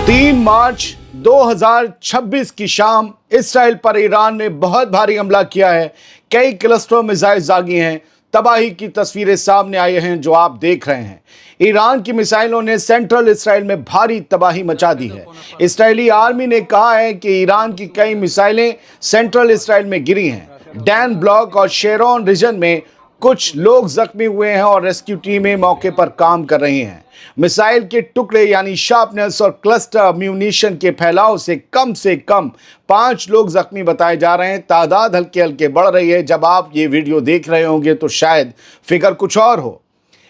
3 मार्च 2026 की शाम इसराइल पर ईरान ने बहुत भारी हमला किया है। कई क्लस्टर मिसाइल दागी हैं। तबाही की तस्वीरें सामने आई हैं जो आप देख रहे हैं। ईरान की मिसाइलों ने सेंट्रल इसराइल में भारी तबाही मचा दी है। इस्राएली आर्मी ने कहा है कि ईरान की कई मिसाइलें सेंट्रल इसराइल में गिरी हैं। डैन ब्लॉक और शेरोन रीजन में कुछ लोग जख्मी हुए हैं और रेस्क्यू टीमें मौके पर काम कर रही हैं। मिसाइल के टुकड़े यानी शार्पनेस और क्लस्टर म्यूनिशन के फैलाव से कम 5 लोग जख्मी बताए जा रहे हैं। तादाद हल्के हल्के बढ़ रही है। जब आप ये वीडियो देख रहे होंगे तो शायद फिगर कुछ और हो।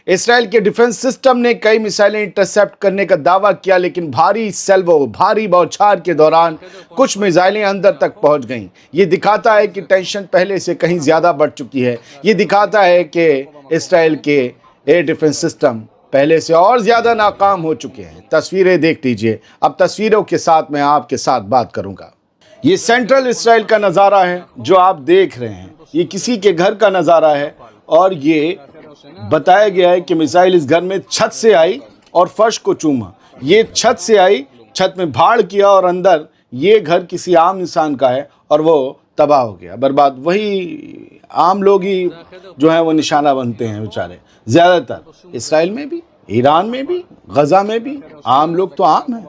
इसराइल के डिफेंस सिस्टम ने कई मिसाइलें इंटरसेप्ट करने का दावा किया, लेकिन भारी बौछार के दौरान कुछ मिसाइलें अंदर तक पहुंच गईं। ये दिखाता है कि टेंशन पहले से कहीं ज़्यादा बढ़ चुकी है। ये दिखाता है कि इसराइल के एयर डिफेंस सिस्टम पहले से और ज़्यादा नाकाम हो चुके हैं। तस्वीरें देख लीजिए। अब तस्वीरों के साथ मैं आपके साथ बात करूँगा। ये सेंट्रल इसराइल का नज़ारा है जो आप देख रहे हैं। ये किसी के घर का नज़ारा है और ये बताया गया है कि मिसाइल इस घर में छत से आई और फर्श को चूमा। ये छत से आई, छत में भाड़ किया और अंदर ये घर किसी आम इंसान का है और वो तबाह हो गया, बर्बाद। वही आम लोग ही जो है वो निशाना बनते हैं बेचारे। ज़्यादातर इसराइल में भी, ईरान में भी, गज़ा में भी आम लोग तो आम हैं,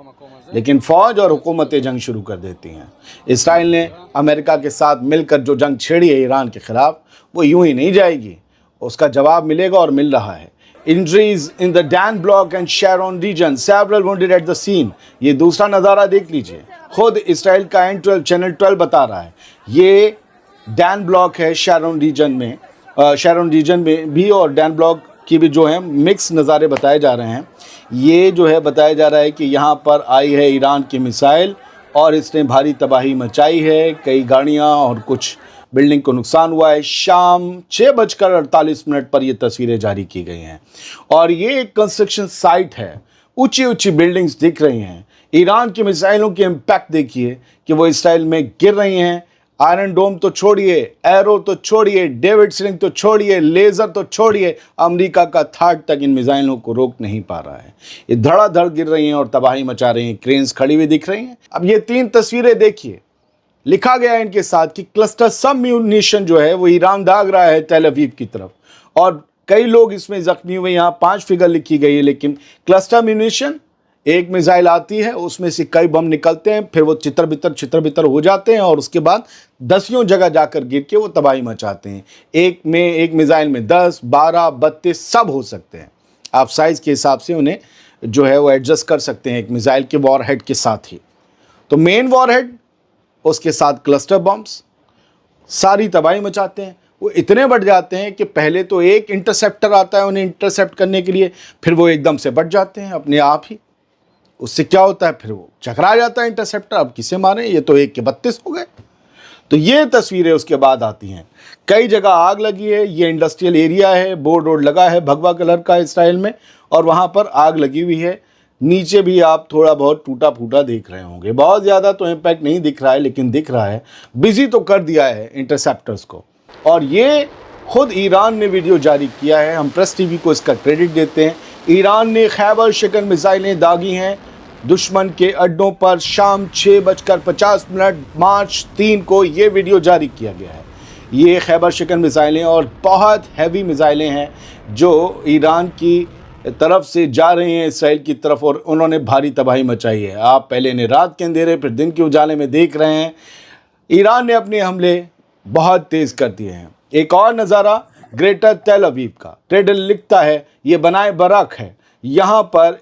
लेकिन फ़ौज और हुकूमतें जंग शुरू कर देती हैं। इसराइल ने अमेरिका के साथ मिलकर जो जंग छेड़ी है ईरान के ख़िलाफ़, वो यूं ही नहीं जाएगी। उसका जवाब मिलेगा और मिल रहा है। Injuries in the Dan block and Sharon region, several wounded at the scene। ये दूसरा नज़ारा देख लीजिए। खुद इसराइल का N12 चैनल 12 बता रहा है। ये डैन ब्लॉक है शेरोन रीजन में भी और डैन ब्लॉक की भी जो है मिक्स नज़ारे बताए जा रहे हैं। ये जो है बताया जा रहा है कि यहाँ पर आई है ईरान की मिसाइल और इसने भारी तबाही मचाई है। कई गाड़ियाँ और कुछ बिल्डिंग को नुकसान हुआ है। शाम 6:48 पर ये तस्वीरें जारी की गई हैं और ये एक कंस्ट्रक्शन साइट है। ऊंची बिल्डिंग्स दिख रही हैं। ईरान की मिसाइलों के इम्पैक्ट देखिए कि वो इसराइल में गिर रही हैं। आयरन डोम तो छोड़िए, एरो तो छोड़िए, डेविड स्लिंग तो छोड़िए, लेज़र तो छोड़िए, अमेरिका का थार्ड तक इन मिसाइलों को रोक नहीं पा रहा है। ये धड़ाधड़ गिर रही हैं और तबाही मचा रही हैं। क्रेन्स खड़ी हुई दिख रही हैं। अब ये 3 तस्वीरें देखिए। लिखा गया है इनके साथ कि क्लस्टर सब म्यूनिशन जो है वो ईरान दाग रहा है तेल अवीव की तरफ और कई लोग इसमें जख्मी हुए। यहाँ 5 फिगर लिखी गई है, लेकिन क्लस्टर म्यूनिशन, एक मिसाइल आती है उसमें से कई बम निकलते हैं, फिर वो छितर बितर हो जाते हैं और उसके बाद 10 जगह जाकर गिर के वो तबाही मचाते हैं। एक मिसाइल में 10, 12, 32 सब हो सकते हैं। आप साइज़ के हिसाब से उन्हें जो है वो एडजस्ट कर सकते हैं एक मिसाइल के वॉरहेड के साथ ही। तो मेन वॉरहेड, उसके साथ क्लस्टर बम्स सारी तबाही मचाते हैं। वो इतने बढ़ जाते हैं कि पहले तो एक इंटरसेप्टर आता है उन्हें इंटरसेप्ट करने के लिए, फिर वो एकदम से बढ़ जाते हैं अपने आप ही। उससे क्या होता है, फिर वो चकरा जाता है इंटरसेप्टर। अब किसे मारें, ये तो 1 के 32 हो गए। तो ये तस्वीरें उसके बाद आती हैं। कई जगह आग लगी है। ये इंडस्ट्रियल एरिया है, बोर्ड रोड लगा है भगवा कलर का इसराइल में और वहाँ पर आग लगी हुई है। नीचे भी आप थोड़ा बहुत टूटा फूटा देख रहे होंगे। बहुत ज़्यादा तो इम्पैक्ट नहीं दिख रहा है, लेकिन दिख रहा है। बिजी तो कर दिया है इंटरसेप्टर्स को और ये खुद ईरान ने वीडियो जारी किया है। हम प्रेस टीवी को इसका क्रेडिट देते हैं। ईरान ने खैबर शिकन मिसाइलें दागी हैं दुश्मन के अड्डों पर। शाम 6:50 मार्च 3 को ये वीडियो जारी किया गया है। ये खैबर शिकन मिसाइलें और बहुत हैवी मिसाइलें हैं जो ईरान की तरफ से जा रही हैं इसराइल की तरफ और उन्होंने भारी तबाही मचाई है। आप पहले ने रात के अंधेरे फिर दिन के उजाले में देख रहे हैं। ईरान ने अपने हमले बहुत तेज़ कर दिए हैं। एक और नज़ारा ग्रेटर तेल अवीव का। ट्रेडल लिखता है ये बनाए बराक है। यहाँ पर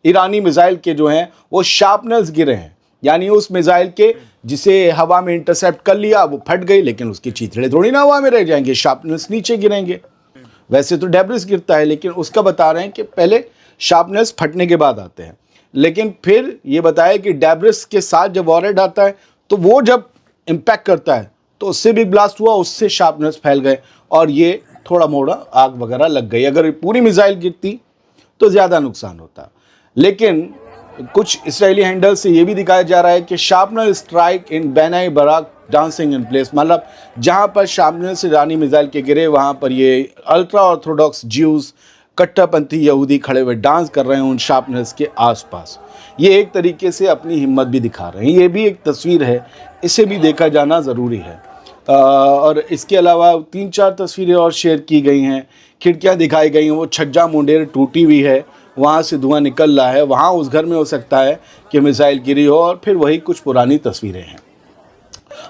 ईरानी मिसाइल के जो हैं वो शार्पनर्स गिरे हैं, यानी उस मिसाइल के जिसे हवा में इंटरसेप्ट कर लिया वो फट गई, लेकिन उसके चीथड़े थोड़ी ना हवा में रह जाएंगे, शार्पनर्स नीचे गिरेंगे। वैसे तो डेब्रिस गिरता है, लेकिन उसका बता रहे हैं कि पहले शार्पनेस फटने के बाद आते हैं। लेकिन फिर ये बताया कि डेब्रिस के साथ जब वॉरहेड आता है तो वो जब इम्पैक्ट करता है तो उससे भी ब्लास्ट हुआ, उससे शार्पनेस फैल गए और ये थोड़ा मोड़ा आग वगैरह लग गई। अगर पूरी मिसाइल गिरती तो ज़्यादा नुकसान होता। लेकिन कुछ इसराइली हैंडल से ये भी दिखाया जा रहा है कि शार्पनर स्ट्राइक इन बेनाई बराक डांसिंग इन प्लेस, मतलब जहाँ पर शार्पनर से ईरानी मिसाइल के गिरे वहाँ पर ये अल्ट्रा ऑर्थोडॉक्स ज्यूज़ कट्टरपंथी यहूदी खड़े हुए डांस कर रहे हैं उन शार्पनर्स के आसपास। ये एक तरीके से अपनी हिम्मत भी दिखा रहे हैं। ये भी एक तस्वीर है, इसे भी देखा जाना ज़रूरी है। और इसके अलावा 3-4 तस्वीरें और शेयर की गई हैं। खिड़कियां दिखाई गई हैं, वो छज्जा मुंडेर टूटी हुई है, वहाँ से धुआं निकल रहा है। वहाँ उस घर में हो सकता है कि मिसाइल गिरी हो, और फिर वही कुछ पुरानी तस्वीरें हैं।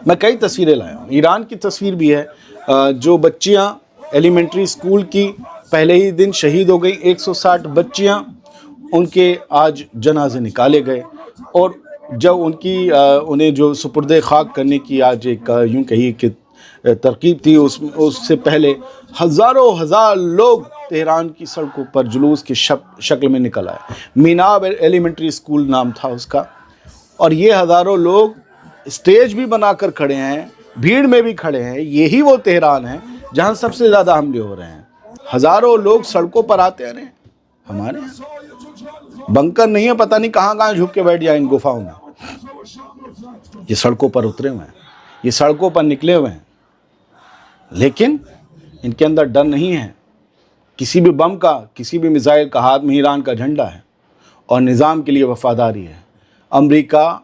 मैं कई तस्वीरें लाया हूँ। ईरान की तस्वीर भी है, जो बच्चियाँ एलिमेंट्री स्कूल की पहले ही दिन शहीद हो गई। 160 बच्चियाँ, उनके आज जनाजे निकाले गए, और जब उन्हें जो सुपुर्द खाक करने की आज एक यूँ कहिए कि तरकीब थी, उससे पहले हज़ारों हज़ार लोग तेहरान की सड़कों पर जुलूस की शक्ल में निकल आए। मीनाब एलिमेंट्री स्कूल नाम था उसका, और ये हज़ारों लोग स्टेज भी बनाकर खड़े हैं, भीड़ में भी खड़े हैं। यही वो तेहरान है जहाँ सबसे ज़्यादा हमले हो रहे हैं। हज़ारों लोग सड़कों पर आते आ रहे हैं। हमारे बंकर नहीं है, पता नहीं कहाँ कहाँ झुक के बैठ जाए इन गुफाओं में। ये सड़कों पर उतरे हुए हैं, ये सड़कों पर निकले हुए हैं, लेकिन इनके अंदर डर नहीं है किसी भी बम का, किसी भी मिसाइल का। हाथ में ईरान का झंडा है और निज़ाम के लिए वफादारी है। अमेरिका,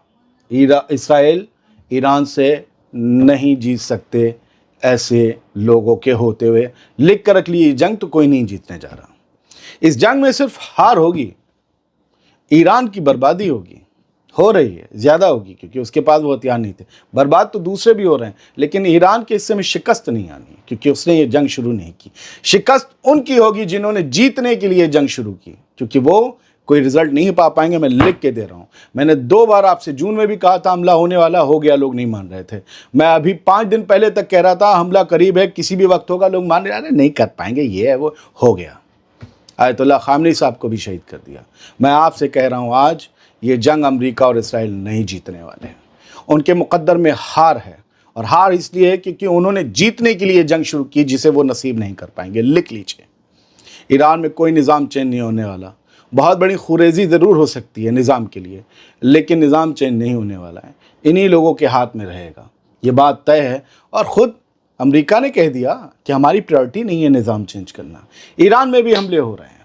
इसराइल ईरान से नहीं जीत सकते ऐसे लोगों के होते हुए। लिख कर रख लिए, जंग तो कोई नहीं जीतने जा रहा। इस जंग में सिर्फ हार होगी, ईरान की बर्बादी होगी, हो रही है, ज़्यादा होगी, क्योंकि उसके पास वो हथियार नहीं थे। बर्बाद तो दूसरे भी हो रहे हैं, लेकिन ईरान के हिस्से में शिकस्त नहीं आनी, क्योंकि उसने ये जंग शुरू नहीं की। शिकस्त उनकी होगी जिन्होंने जीतने के लिए जंग शुरू की, क्योंकि वो कोई रिजल्ट नहीं पा पाएंगे। मैं लिख के दे रहा हूँ। मैंने 2 बार आपसे जून में भी कहा था हमला होने वाला, हो गया, लोग नहीं मान रहे थे। मैं अभी 5 दिन पहले तक कह रहा था हमला करीब है, किसी भी वक्त होगा, लोग मान रहे नहीं कर पाएंगे, ये है वो, हो गया। आयतुल्लाह खामनी साहब को भी शहीद कर दिया। मैं आपसे कह रहा हूँ आज ये जंग अमेरिका और इसराइल नहीं जीतने वाले हैं। उनके मुकद्दर में हार है, और हार इसलिए है क्योंकि उन्होंने जीतने के लिए जंग शुरू की जिसे वो नसीब नहीं कर पाएंगे। लिख लीजिए, ईरान में कोई निज़ाम चेंज नहीं होने वाला। बहुत बड़ी खुरेजी ज़रूर हो सकती है निज़ाम के लिए, लेकिन निज़ाम चेंज नहीं होने वाला है। इन्हीं लोगों के हाथ में रहेगा, ये बात तय है। और ख़ुद अमेरिका ने कह दिया कि हमारी प्रायोरिटी नहीं है निज़ाम चेंज करना। ईरान में भी हमले हो रहे हैं।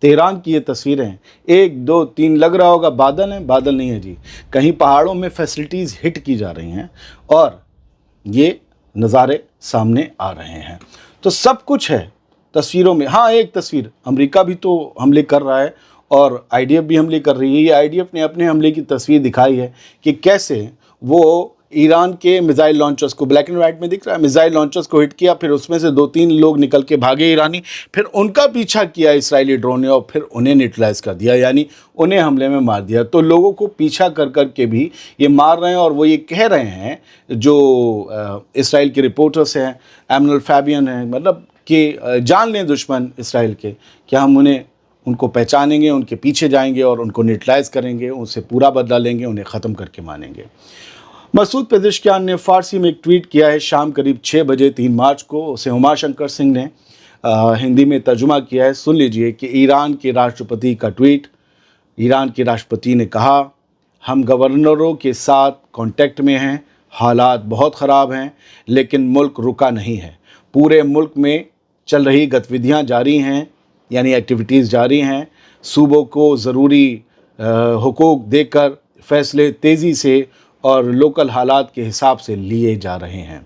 तेहरान की ये तस्वीरें हैं, 1, 2, 3 लग रहा होगा बादल हैं, बादल नहीं है जी। कहीं पहाड़ों में फैसिलिटीज़ हिट की जा रही हैं, और ये नज़ारे सामने आ रहे हैं। तो सब कुछ है तस्वीरों में। हाँ, एक तस्वीर, अमेरिका भी तो हमले कर रहा है और IDF भी हमले कर रही है। ये IDF ने अपने हमले की तस्वीर दिखाई है कि कैसे वो ईरान के मिसाइल लॉन्चर्स को, ब्लैक एंड वाइट में दिख रहा है, मिसाइल लॉन्चर्स को हिट किया, फिर उसमें से 2-3 लोग निकल के भागे ईरानी, फिर उनका पीछा किया इसराइली ड्रोन ने, और फिर उन्हें न्यूट्रलाइज कर दिया, यानी उन्हें हमले में मार दिया। तो लोगों को पीछा कर कर के भी ये मार रहे हैं, और वो ये कह रहे हैं, जो इसराइल के रिपोर्टर्स हैं, एमनल फैबियन हैं, मतलब कि जान लें दुश्मन इसराइल के, कि हम उनको पहचानेंगे, उनके पीछे जाएंगे और उनको न्यूट्रलाइज करेंगे, उनसे पूरा बदला लेंगे, उन्हें ख़त्म करके मानेंगे। मसूद पेज़ेश्कियान ने फ़ारसी में एक ट्वीट किया है शाम करीब 6 बजे 3 मार्च को। उसे हुमा शंकर सिंह ने हिंदी में तर्जुमा किया है। सुन लीजिए कि ईरान के राष्ट्रपति का ट्वीट। ईरान के राष्ट्रपति ने कहा, हम गवर्नरों के साथ कांटेक्ट में हैं, हालात बहुत ख़राब हैं, लेकिन मुल्क रुका नहीं है। पूरे मुल्क में चल रही गतिविधियाँ जारी हैं, यानी एक्टिविटीज़ जारी हैं। सूबों को ज़रूरी हुकूक देकर फ़ैसले तेज़ी से और लोकल हालात के हिसाब से लिए जा रहे हैं,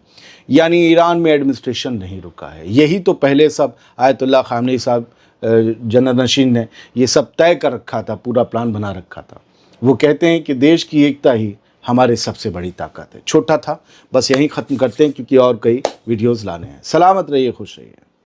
यानी ईरान में एडमिनिस्ट्रेशन नहीं रुका है। यही तो पहले सब आयतुल्लाह खामनी साहब जनरनशीन ने ये सब तय कर रखा था, पूरा प्लान बना रखा था। वो कहते हैं कि देश की एकता ही हमारे सबसे बड़ी ताकत है। छोटा था, बस यहीं ख़त्म करते हैं, क्योंकि और कई वीडियोज़ लाने हैं। सलामत रहिए, खुश रहिए।